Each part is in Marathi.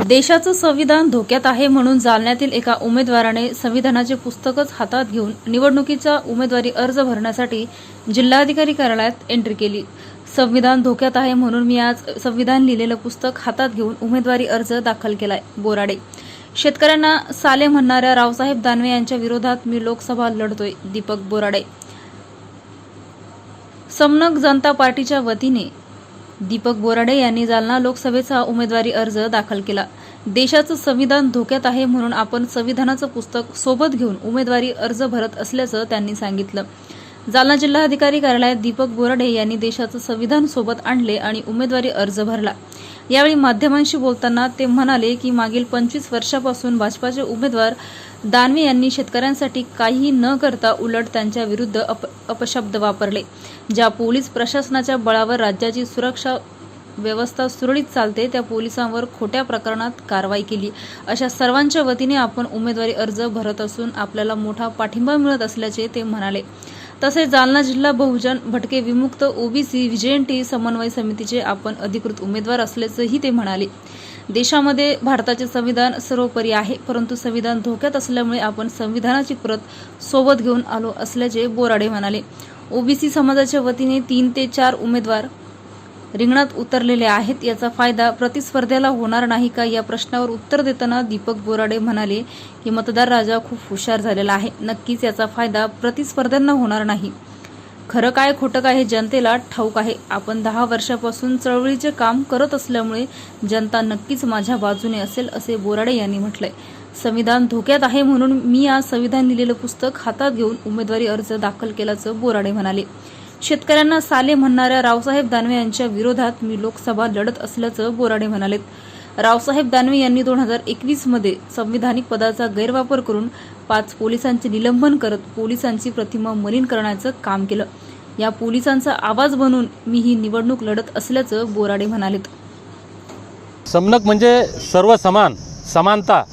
देशाचं संविधान धोक्यात आहे म्हणून जालन्यातील एका उमेदवाराने संविधानाचे पुस्तकच हातात घेऊन निवडणुकीचा उमेदवारी अर्ज भरण्यासाठी जिल्हाधिकारी कार्यालयात एंट्री केली। संविधान धोक्यात आहे म्हणून मी आज संविधान लिहिलेलं पुस्तक हातात घेऊन उमेदवारी अर्ज दाखल केलाय। बोराडे शेतकऱ्यांना साले म्हणणाऱ्या रावसाहेब दानवे यांच्या विरोधात मी लोकसभा लढतोय। दीपक बोराडे समनक जनता पार्टीच्या वतीने दीपक बोराडे यांनी जालना लोकसभेचा उमेदवारी अर्ज दाखल केला। देशाचं संविधान धोक्यात आहे म्हणून आपण संविधानाचं पुस्तक सोबत घेऊन उमेदवारी अर्ज भरत असल्याचं त्यांनी सांगितलं। जालना जिल्हाधिकारी कार्यालयात दीपक बोराडे यांनी देशाचं संविधान सोबत आणले आणि उमेदवारी अर्ज भरला। यावेळी माध्यमांशी बोलताना ते म्हणाले की मागील 25 वर्षापासून भाजपाचे उमेदवार दानवे यांनी शेतकऱ्यांसाठी काही न करता उलट त्यांच्या विरुद्ध अपशब्द वापरले। ज्या पोलीस प्रशासनाच्या बळावर राज्याची सुरक्षा व्यवस्था सुरळीत चालते त्या पोलिसांवर खोट्या प्रकरणात कारवाई केली। अशा सर्वांच्या वतीने आपण उमेदवारी अर्ज भरत असून आपल्याला मोठा पाठिंबा मिळत असल्याचे ते म्हणाले। तसेच जालना जिल्हा बहुजन भटके विमुक्त ओबीसी विजयंती समन्वय समितीचे आपण अधिकृत उमेदवार असल्याचंही ते म्हणाले। देशामध्ये भारताचे संविधान सर्वोपरी आहे, परंतु संविधान धोक्यात असल्यामुळे आपण संविधानाची प्रत सोबत घेऊन आलो असल्याचे बोराडे म्हणाले। ओबीसी समाजाच्या वतीने 3 ते 4 उमेदवार रिंगणात उतरलेले आहेत। याचा फायदा प्रतिस्पर्ध्याला होणार नाही का या प्रश्नावर उत्तर देताना दीपक बोराडे म्हणाले की मतदार राजा खूप हुशार झालेला आहे। नक्कीच याचा फायदा प्रतिस्पर्ध्यांना होणार नाही। खरं काय खोटं काय हे जनतेला ठाऊक आहे। आपण 10 वर्षापासून चळवळीचे काम करत असल्यामुळे जनता नक्कीच माझ्या बाजूने असेल असे बोराडे यांनी म्हटलंय। संविधान धोक्यात आहे म्हणून मी आज संविधान लिहिलेलं पुस्तक हातात घेऊन उमेदवारी अर्ज दाखल केल्याचं बोराडे म्हणाले। शेतकऱ्यांना साले म्हणणाऱ्या रावसाहेब दानवे यांच्या विरोधात मी लोकसभा लढत असल्याचं बोराडे म्हणाले। रावसाहेब दानवे यांनी 2021 मध्ये संविधानिक पदाचा गैरवापर करून 5 पोलिसांचे निलंबन करत पोलिसांची प्रतिमा मलिन करण्याचं काम केलं। या पोलिसांचा आवाज बनून मी ही निवडणूक लढत असल्याचं बोराडे म्हणाले। समनक म्हणजे सर्व समान समानता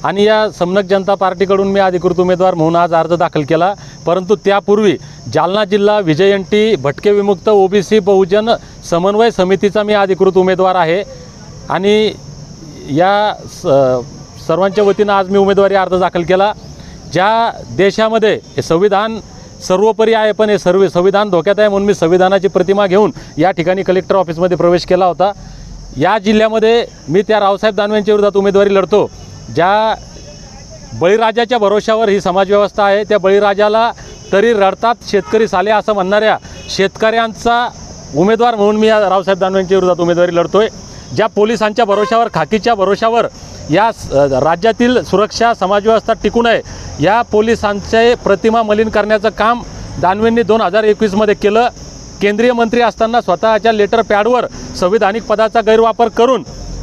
आणि या समनक जनता पार्टीकडून मी अधिकृत उमेदवार म्हणून आज अर्ज दाखल केला। परंतु त्यापूर्वी जालना जिल्हा विजयंती भटके विमुक्त ओबीसी बहुजन समन्वय समितीचा मी अधिकृत उमेदवार आहे आणि या सर्वांच्या वतीनं आज मी उमेदवारी अर्ज दाखल केला। ज्या देशामध्ये हे संविधान सर्वोपरी आहे पण हे संविधान धोक्यात आहे म्हणून मी संविधानाची प्रतिमा घेऊन या ठिकाणी कलेक्टर ऑफिसमध्ये प्रवेश केला होता। या जिल्ह्यामध्ये मी त्या रावसाहेब दानवे यांच्या विरोधात उमेदवारी लढतो। ज्या बळीराजाच्या भरोशावर ही समाजव्यवस्था आहे त्या बळीराजाला तरी रडतात शेतकरी साले असं म्हणणाऱ्या शेतकऱ्यांचा उमेदवार म्हणून मी रावसाहेब दानवे यांच्या विरोधात उमेदवारी लढतोय। ज्या पोलिसांच्या भरोशावर खाकीच्या भरोशावर या राज्यातील सुरक्षा समाजव्यवस्था टिकून आहे या पोलिसांचे प्रतिमा मलिन करण्याचं काम दानवेंनी 2021 मध्ये केलं। केंद्रीय मंत्री असताना स्वतःच्या लेटर पॅडवर संविधानिक पदाचा गैरवापर करून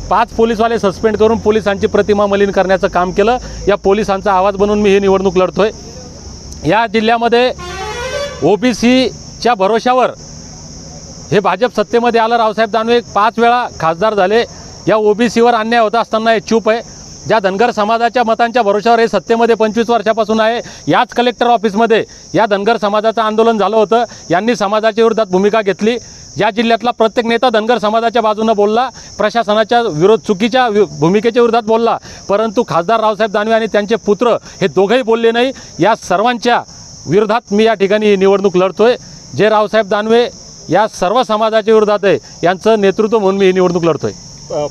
5 पोलीसवाले सस्पेंड करून पोलिसांची प्रतिमा मलिन करण्याचं काम केलं। या पोलिसांचा आवाज बनून मी ही निवडणूक लढतोय। या जिल्ह्यामध्ये ओबीसीच्या भरोशावर हे भाजप सत्तेमध्ये आलं। रावसाहेब दानवे 5 वेळा खासदार झाले। या ओबीसीवर अन्याय होत असताना हे चूप आहे। ज्या धनगर समाजाच्या मतांच्या भरोशावर हे सत्तेमध्ये 25 वर्षापासून आहे। याच कलेक्टर ऑफिसमध्ये या धनगर समाजाचं आंदोलन झालं होतं। यांनी समाजाच्या विरोधात भूमिका घेतली। या जिल्ह्यातला प्रत्येक नेता धनगर समाजाच्या बाजूने बोलला, प्रशासनाच्या चुकीच्या भूमिकेच्या विरोधात बोलला, परंतु खासदार रावसाहेब दानवे आणि त्यांचे पुत्र हे दोघेही बोलले नाही। या सर्वांच्या विरोधात मी या ठिकाणी निवडणूक लढतोय। जे रावसाहेब दानवे या सर्व समाजाच्या विरोधात आहे यांचं नेतृत्व म्हणून मी ही निवडणूक लढतोय।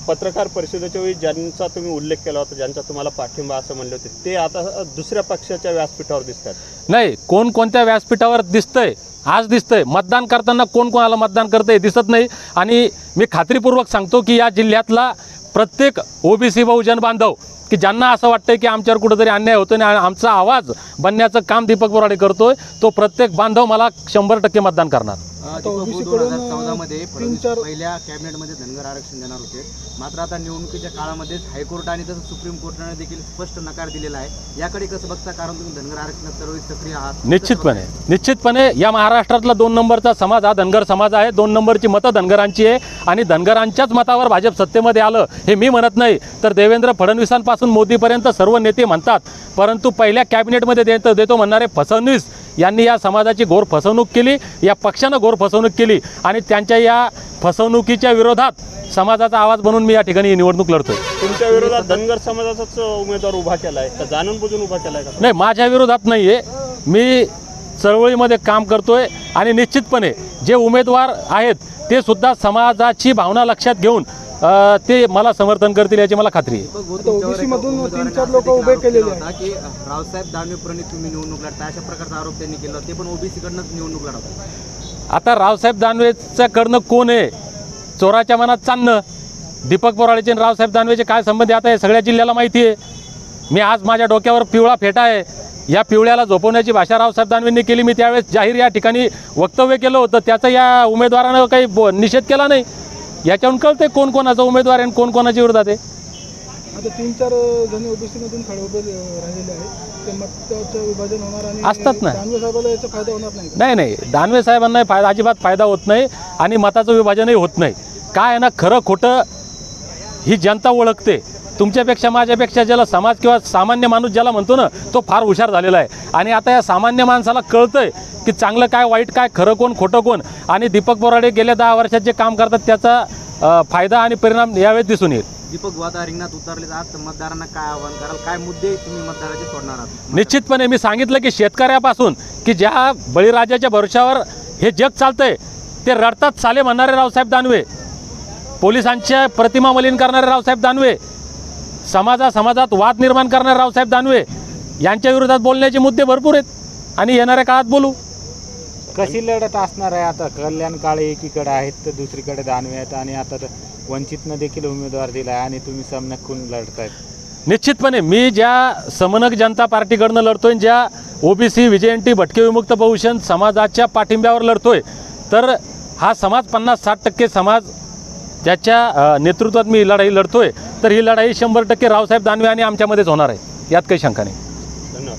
पत्रकार परिषदेच्या वेळी ज्यांचा तुम्ही उल्लेख केला होता, ज्यांचा तुम्हाला पाठिंबा असं म्हणले होते, ते आता दुसऱ्या पक्षाच्या व्यासपीठावर दिसतात। नाही, कोणत्या व्यासपीठावर दिसतंय आज दिसतंय, मतदान करताना कोणाला मतदान करतंय दिसत नाही। आणि मी खात्रीपूर्वक सांगतो की या जिल्ह्यातला प्रत्येक ओबीसी बहुजन बांधव की ज्यांना असं वाटतंय की आमच्यावर कुठेतरी अन्याय होतो आणि आमचा आवाज बनण्याचं काम दीपक बोराडे करतोय, तो प्रत्येक बांधव मला 100% मतदान करणार। 2014 मध्ये पहिल्या कॅबिनेटमध्ये धनगर आरक्षण देणार होते, मात्र आता निवडणुकीच्या काळामध्ये हायकोर्ट आणि तसं सुप्रीम कोर्टाने देखील स्पष्ट नकार दिलेला आहे। याकडे कसं बघता, कारण तुम्ही धनगर आरक्षणात सर्व सक्रिय आहात? निश्चितपणे या महाराष्ट्रातला 2 नंबरचा समाज हा धनगर समाज आहे। 2 नंबरची मतं धनगरांची आहे आणि धनगरांच्याच मतावर भाजप सत्तेमध्ये आलं हे मी म्हणत नाही, तर देवेंद्र फडणवीसांपासून मोदीपर्यंत सर्व नेते म्हणतात। परंतु पहिल्या कॅबिनेटमध्ये देतो म्हणणारे फडणवीस यांनी या समाजाची घोर फसवणूक केली, या पक्षानं घोर फसवणूक केली आणि त्यांच्या या फसवणुकीच्या विरोधात समाजाचा आवाज बनून मी या ठिकाणी ही निवडणूक लढतोय. तुमच्या विरोधात धनगर समाजाचाच उमेदवार उभा केला आहे का जाणून बुजून उभा केला आहे का? नाही, माझ्या विरोधात नाही आहे. मी चळवळीमध्ये काम करतोय आणि निश्चितपणे जे उमेदवार आहेत ते सुद्धा समाजाची भावना लक्षात घेऊन ते मला समर्थन करतील याची मला खात्री आहे. ओबीसी मधून 3-4 लोक उभे केलेले आहेत की रावसाहेब दानवे प्रणित तुम्ही निवडणूक लढता अशा प्रकारचा आरोप त्यांनी केला. ते पण ओबीसी कडनंच निवडणूक लढवतात. आता रावसाहेब दानवेच्याकडनं कोण आहे? चोराच्या मनात चांदणं. दीपक बोराडेचे आणि रावसाहेब दानवेचे काय संबंध आता हे सगळ्या जिल्ह्याला माहिती आहे. मी आज माझ्या डोक्यावर पिवळा फेटा आहे, या पिवळ्याला झोपवण्याची भाषा रावसाहेब दानवेंनी केली. मी त्यावेळेस जाहीर या ठिकाणी वक्तव्य केलं होतं, त्याचा या उमेदवारानं काही निषेध केला नाही. याच्यावरून कळते कोण कोणाचा उमेदवार आहे आणि कोण कोणाच्या विरोधात आहे. आता 3-4 जण ओबीसी मधून खडे उभे राहिलेले आहेत, ते मताचं विभाजन होणार आणि असतात ना. दानवे साहेबाला याचा फायदा होणार नाही. नाही नाही, दानवे साहेबांना फायदा अजिबात फायदा होत नाही आणि मताचं विभाजनही होत नाही. काय आहे ना, खरं खोटं ही जनता ओळखते. तुमच्यापेक्षा माझ्यापेक्षा ज्याला समाज किंवा सामान्य माणूस ज्याला म्हणतो ना, तो फार हुशार झालेला आहे. आणि आता या सामान्य माणसाला कळतंय की चांगलं काय, वाईट काय, खरं कोण, खोटं कोण. आणि दीपक बोराडे गेल्या 10 वर्षात जे काम करतात त्याचा फायदा आणि परिणाम यावेळेस दिसून येईल. दीपक बुवा आता रिंगणात उतरले तर मतदारांना काय आव्हान कराल? काय मुद्दे तुम्ही मतदाराचे सोडणार आहात? निश्चितपणे मी सांगितलं की शेतकऱ्यापासून की ज्या बळीराजाच्या भरोशावर हे जग चालतंय, ते रडतात साले म्हणणारे रावसाहेब दानवे, पोलिसांच्या प्रतिमा मलिन करणारे रावसाहेब दानवे, समाजात वाद निर्माण करणारे रावसाहेब दानवे, यांच्या विरोधात बोलण्याचे मुद्दे भरपूर आहेत आणि येणाऱ्या काळात बोलू. कशी लढत असणार आहे? आता कल्याण काळे एकीकडे आहेत तर दुसरीकडे दानवे आहेत आणि आता वंचितनं देखील उमेदवार दिला आहे आणि तुम्ही समनकून लढतायत. निश्चितपणे मी ज्या समनक जनता पार्टीकडनं लढतोय, ज्या ओबीसी विजयंती भटके विमुक्त बहुजन समाजाच्या पाठिंब्यावर लढतोय, तर हा समाज 50-60% समाज ज्याच्या नेतृत्वात मी लढाई लढतोय, तर ही लढाई 100% रावसाहेब दानवे आणि आमच्यामध्येच होणार आहे, यात काही शंका नाही. धन्यवाद.